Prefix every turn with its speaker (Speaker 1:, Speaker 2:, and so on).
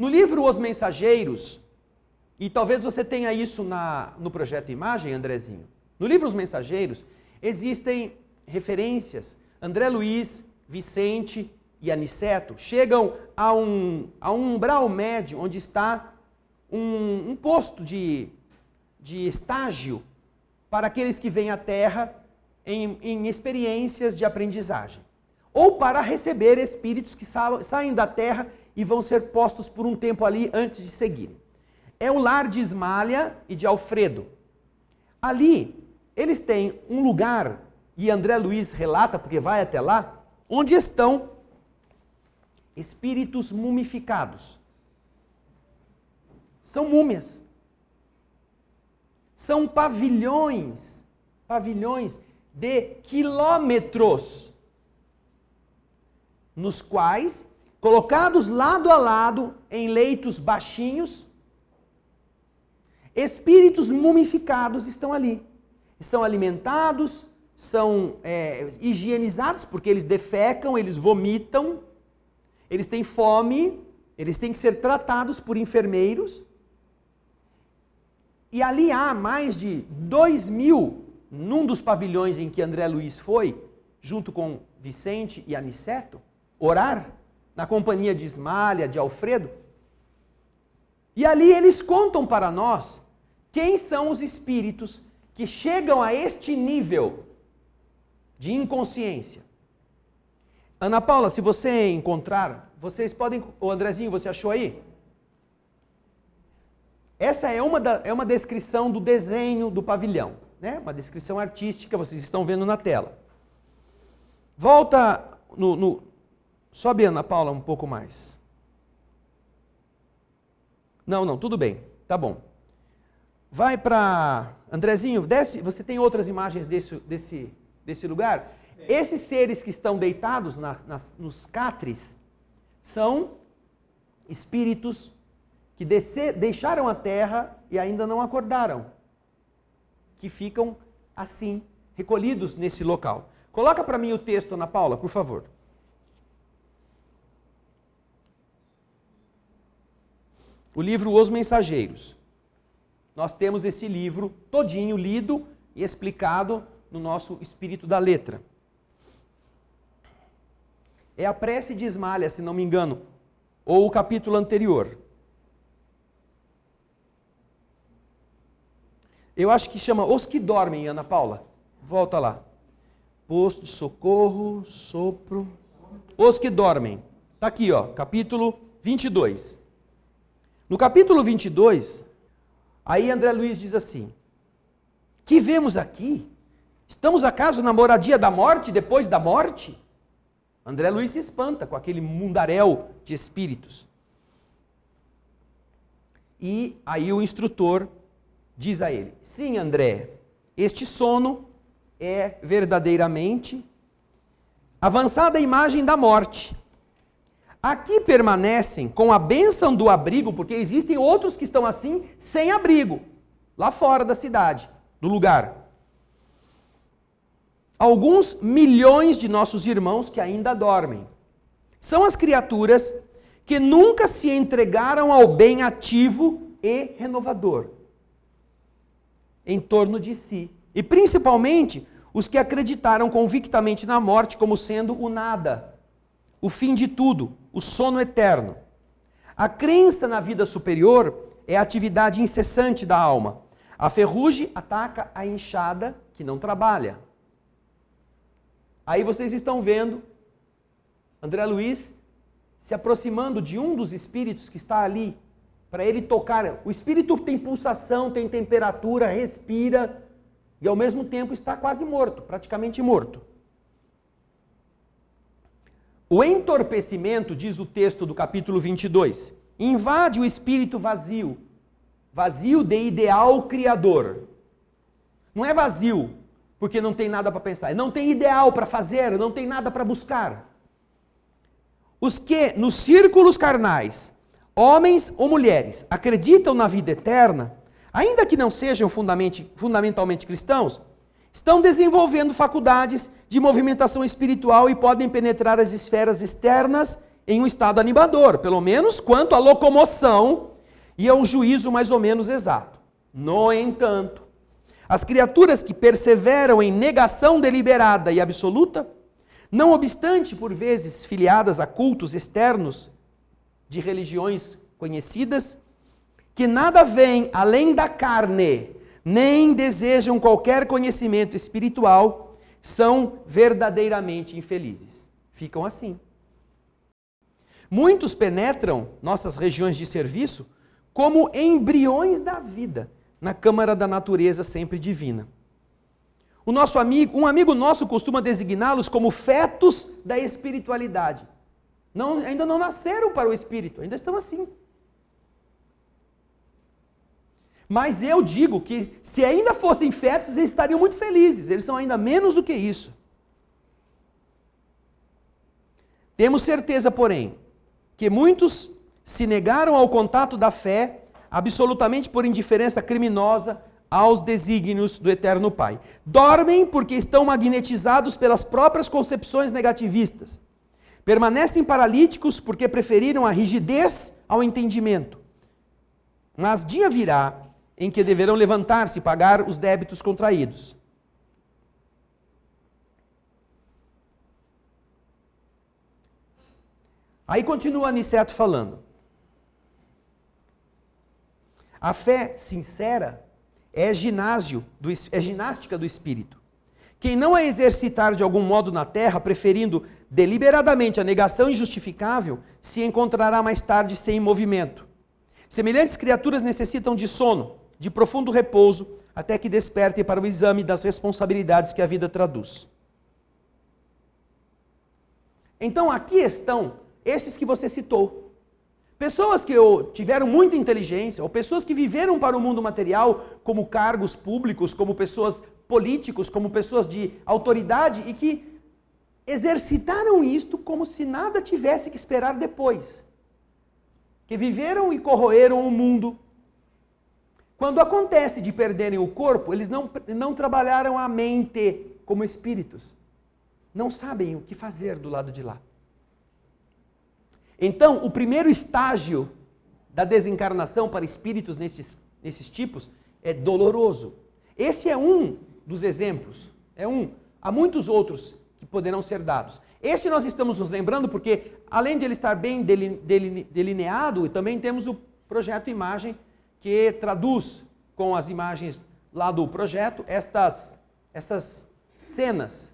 Speaker 1: No livro Os Mensageiros, e talvez você tenha isso no Projeto Imagem, Andrezinho. No livro Os Mensageiros, existem referências. André Luiz, Vicente e Aniceto chegam a um umbral médio onde está um posto de estágio para aqueles que vêm à Terra em experiências de aprendizagem. Ou para receber espíritos que saem da Terra e vão ser postos por um tempo ali antes de seguirem. É o lar de Ismália e de Alfredo. Ali, eles têm um lugar, e André Luiz relata, porque vai até lá, onde estão espíritos mumificados. São múmias. São pavilhões de quilômetros, nos quais, colocados lado a lado, em leitos baixinhos, espíritos mumificados estão ali. São alimentados, são higienizados, porque eles defecam, eles vomitam, eles têm fome, eles têm que ser tratados por enfermeiros. E ali há mais de 2.000, num dos pavilhões em que André Luiz foi, junto com Vicente e Aniceto, orar, na companhia de Ismália, de Alfredo. E ali eles contam para nós quem são os espíritos que chegam a este nível de inconsciência. Ana Paula, se você encontrar, vocês podem... Ô Andrezinho, você achou aí? Essa é uma descrição do desenho do pavilhão, né? Uma descrição artística, vocês estão vendo na tela. Volta sobe, Ana Paula, um pouco mais. Não, tudo bem, tá bom. Vai para... Andrezinho, desce, você tem outras imagens desse lugar? Esses seres que estão deitados nos catres são espíritos que deixaram a Terra e ainda não acordaram, que ficam assim, recolhidos nesse local. Coloca para mim o texto, Ana Paula, por favor. O livro Os Mensageiros. Nós temos esse livro todinho lido e explicado no nosso Espírito da Letra. É a prece de Ismália, se não me engano, ou o capítulo anterior. Eu acho que chama Os que Dormem, Ana Paula. Volta lá. Posto de socorro, sopro. Os que dormem. Está aqui, ó, capítulo 22. No capítulo 22, aí André Luiz diz assim: que vemos aqui? Estamos acaso na moradia da morte depois da morte? André Luiz se espanta com aquele mundaréu de espíritos. E aí o instrutor diz a ele: sim, André, este sono é verdadeiramente avançada imagem da morte. Aqui permanecem com a bênção do abrigo, porque existem outros que estão assim, sem abrigo, lá fora da cidade, do lugar. Alguns milhões de nossos irmãos que ainda dormem. São as criaturas que nunca se entregaram ao bem ativo e renovador em torno de si. E principalmente os que acreditaram convictamente na morte como sendo o nada, o fim de tudo, o sono eterno. A crença na vida superior é a atividade incessante da alma. A ferrugem ataca a enxada que não trabalha. Aí vocês estão vendo André Luiz se aproximando de um dos espíritos que está ali, para ele tocar. O espírito tem pulsação, tem temperatura, respira, e ao mesmo tempo está quase morto, praticamente morto. O entorpecimento, diz o texto do capítulo 22, invade o espírito vazio, vazio de ideal criador. Não é vazio porque não tem nada para pensar, não tem ideal para fazer, não tem nada para buscar. Os que, nos círculos carnais, homens ou mulheres, acreditam na vida eterna, ainda que não sejam fundamentalmente cristãos, estão desenvolvendo faculdades de movimentação espiritual e podem penetrar as esferas externas em um estado animador, pelo menos quanto à locomoção e a um juízo mais ou menos exato. No entanto, as criaturas que perseveram em negação deliberada e absoluta, não obstante por vezes filiadas a cultos externos de religiões conhecidas, que nada veem além da carne, nem desejam qualquer conhecimento espiritual, são verdadeiramente infelizes. Ficam assim. Muitos penetram nossas regiões de serviço como embriões da vida, na câmara da natureza sempre divina. Um amigo nosso costuma designá-los como fetos da espiritualidade. Ainda não nasceram para o espírito, ainda estão assim. Mas eu digo que se ainda fossem fetos, eles estariam muito felizes. Eles são ainda menos do que isso. Temos certeza, porém, que muitos se negaram ao contato da fé absolutamente por indiferença criminosa aos desígnios do Eterno Pai. Dormem porque estão magnetizados pelas próprias concepções negativistas. Permanecem paralíticos porque preferiram a rigidez ao entendimento. Mas dia virá em que deverão levantar-se e pagar os débitos contraídos. Aí continua Aniceto falando. A fé sincera é ginástica do espírito. Quem não a exercitar de algum modo na terra, preferindo deliberadamente a negação injustificável, se encontrará mais tarde sem movimento. Semelhantes criaturas necessitam de sono, de profundo repouso, até que despertem para o exame das responsabilidades que a vida traduz. Então aqui estão esses que você citou. Pessoas que tiveram muita inteligência, ou pessoas que viveram para o mundo material como cargos públicos, como pessoas políticos, como pessoas de autoridade e que exercitaram isto como se nada tivesse que esperar depois. Que viveram e corroeram o mundo. Quando acontece de perderem o corpo, eles não trabalharam a mente como espíritos. Não sabem o que fazer do lado de lá. Então, o primeiro estágio da desencarnação para espíritos nesses tipos é doloroso. Esse é um dos exemplos. Há muitos outros que poderão ser dados. Este nós estamos nos lembrando porque, além de ele estar bem delineado, também temos o projeto Imagem, que traduz com as imagens lá do projeto essas cenas